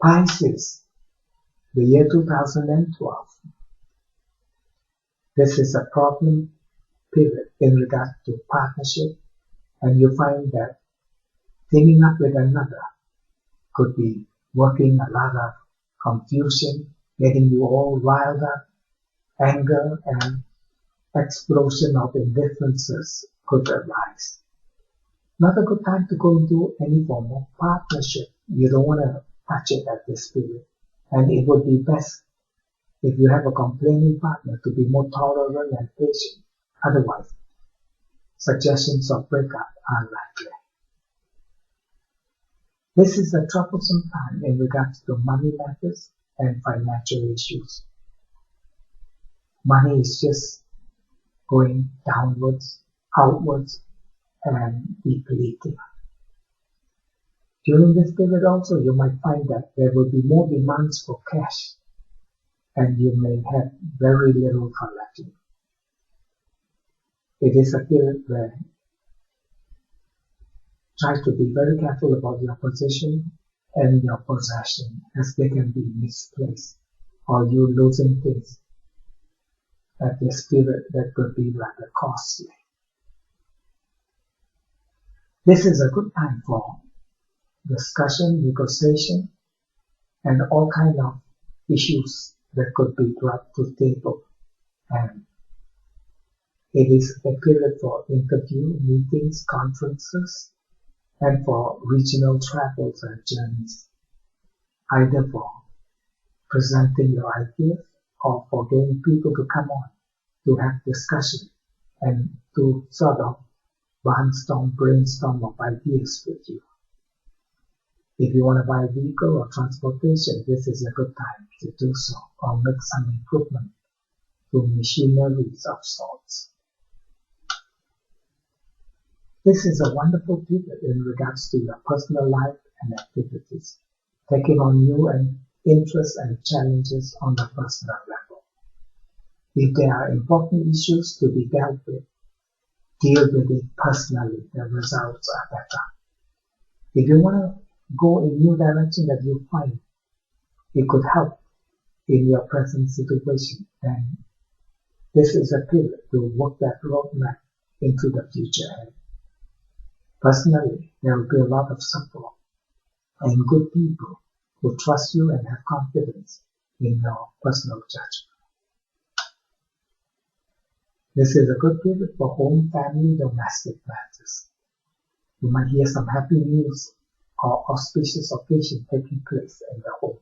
Pisces, the year 2012. This is a problem period in regard to partnership, and you find that teaming up with another could be working a lot of confusion, getting you all riled up, anger and explosion of indifferences could arise. Not a good time to go into any form of partnership. You don't want to touch it at this period. And it would be best if you have a complaining partner to be more tolerant and patient. Otherwise, suggestions of breakup are likely. This is a troublesome time in regards to money matters and financial issues. Money is just going downwards, outwards, and depleting. During this period also, you might find that there will be more demands for cash, and you may have very little collection. It is a period where try to be very careful about your position and your possession, as they can be misplaced, or you losing things at this period that could be rather costly. This is a good time for discussion, negotiation, and all kinds of issues that could be brought to the table. And it is a period for interview, meetings, conferences, and for regional travels and journeys, either for presenting your ideas or for getting people to come on to have discussion and to sort of brainstorm of ideas with you. If you want to buy a vehicle or transportation, this is a good time to do so, or make some improvement to machineries of sorts. This is a wonderful period in regards to your personal life and activities, taking on new interests and challenges on the personal level. If there are important issues to be dealt with, deal with it personally. The results are better. If you want to go in a new direction that you find it could help in your present situation, then this is a period to work that roadmap into the future ahead. Personally, there will be a lot of support and good people who trust you and have confidence in your personal judgment. This is a good period for home, family, domestic matters. You might hear some happy news or auspicious occasion taking place in the home.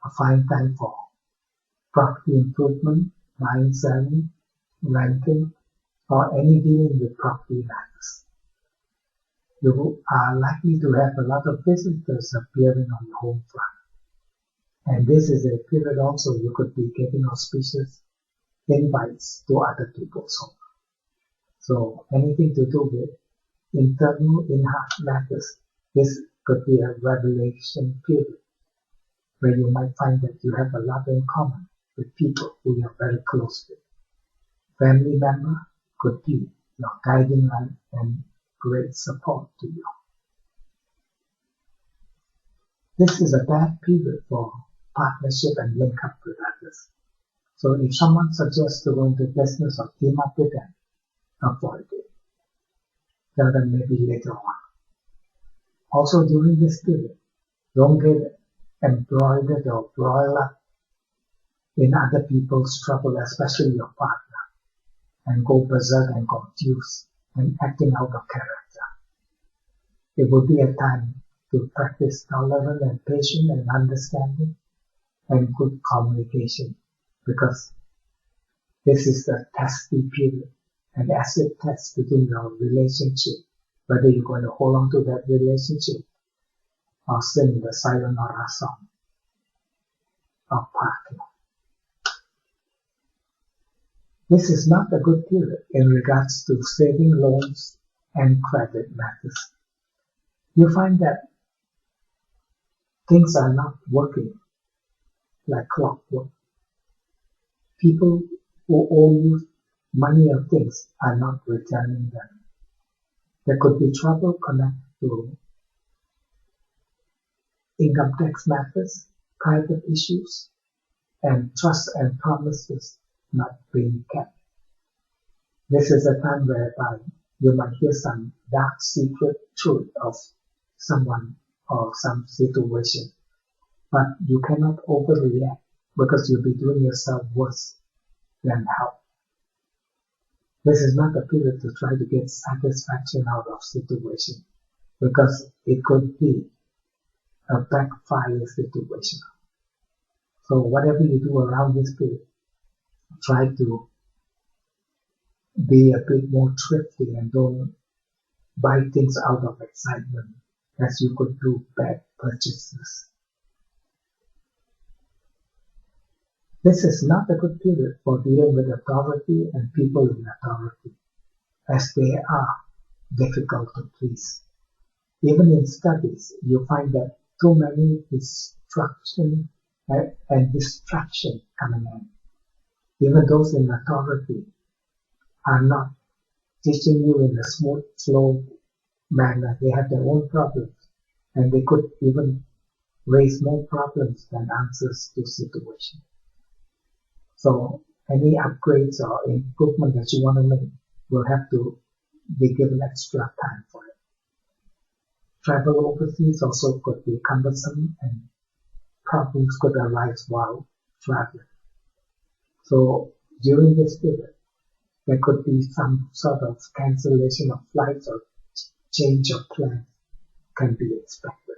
A fine time for property improvement, buying, selling, renting, or any dealing with property matters. You are likely to have a lot of visitors appearing on the home front. And this is a period also you could be getting auspicious invites to other people's home. So anything to do with internal in-heart matters, this could be a revelation period where you might find that you have a lot in common with people who you are very close with. Family member could be your guiding light and great support to you. This is a bad period for partnership and link up with others. So if someone suggests to go into business or team up with them, avoid it. Tell them maybe later on. Also during this period, don't get embroidered or broiled up in other people's trouble, especially your partner, and go berserk and confused and acting out of character. It will be a time to practice tolerance and patience and understanding and good communication, because this is the testy period, an acid test between your relationship, whether you're going to hold on to that relationship or sing the sayonara song of parting. This is not a good period in regards to saving, loans, and credit matters. You find that things are not working like clockwork. People who owe you money or things are not returning them. There could be trouble connected to income tax matters, private issues, and trust and promises not being kept. This is a time whereby you might hear some dark secret truth of someone or some situation, but you cannot overreact because you'll be doing yourself worse than help. This is not a period to try to get satisfaction out of situation because it could be a backfire situation. So whatever you do around this period, try to be a bit more thrifty and don't buy things out of excitement, as you could do bad purchases. This is not a good period for dealing with authority and people in authority, as they are difficult to please. Even in studies, you find that too many distraction and distraction coming in. Even those in authority are not teaching you in a smooth flow manner. They have their own problems, and they could even raise more problems than answers to situation. So any upgrades or improvement that you want to make will have to be given extra time for it. Travel overseas also could be cumbersome and problems could arise while traveling. So during this period, there could be some sort of cancellation of flights or change of plans can be expected.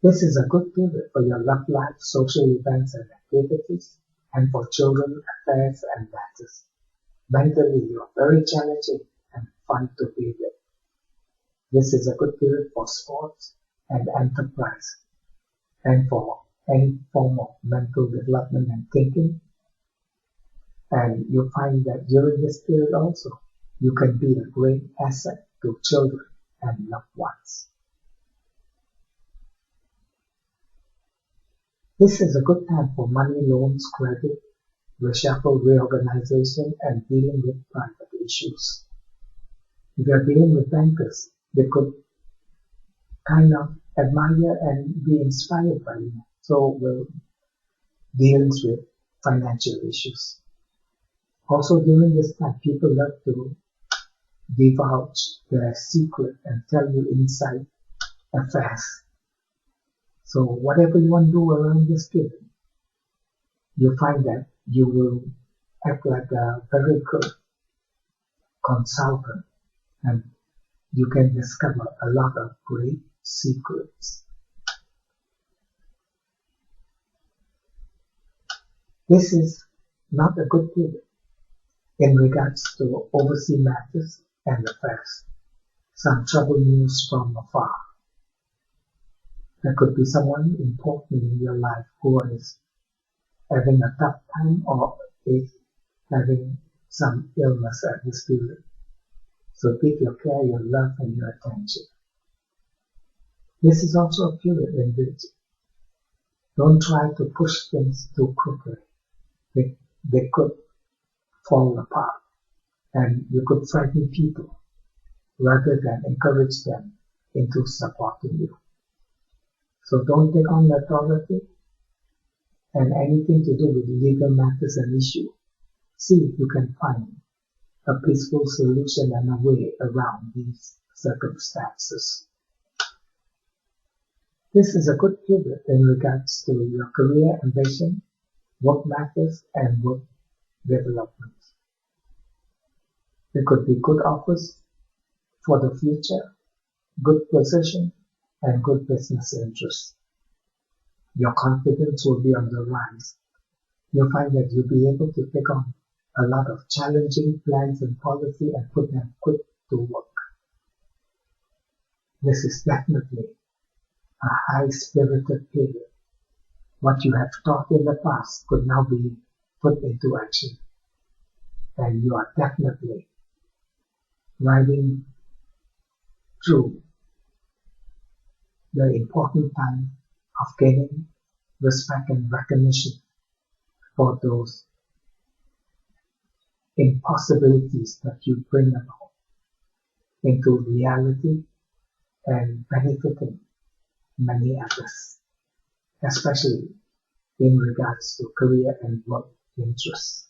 This is a good period for your love life, social events and activities, and for children, affairs and matters. Mentally, you are very challenging and fun to be with. This is a good period for sports and enterprise, and for any form of mental development and thinking. And you find that during this period also, you can be a great asset to children and loved ones. This is a good time for money, loans, credit, reshuffle, reorganization, and dealing with private issues. If you are dealing with bankers, they could kind of admire and be inspired by you. So will dealings with financial issues. Also during this time, people love to divulge their secret and tell you inside affairs. So whatever you want to do around this period, you find that you will act like a very good consultant and you can discover a lot of great secrets. This is not a good period in regards to overseas matters and affairs. Some trouble news from afar. There could be someone important in your life who is having a tough time or is having some illness at this period. So give your care, your love, and your attention. This is also a period in which don't try to push things too quickly. They could fall apart and you could frighten people rather than encourage them into supporting you. So don't take on authority and anything to do with legal matters and issues. See if you can find a peaceful solution and a way around these circumstances. This is a good period in regards to your career ambition, work matters, and work development. There could be good offers for the future, good position, and good business interests. Your confidence will be on the rise. You'll find that you'll be able to take on a lot of challenging plans and policy and put them quick to work. This is definitely a high-spirited period. What you have taught in the past could now be put into action. And you are definitely riding through the important time of gaining respect and recognition for those impossibilities that you bring about into reality and benefiting many others, especially in regards to career and work interests.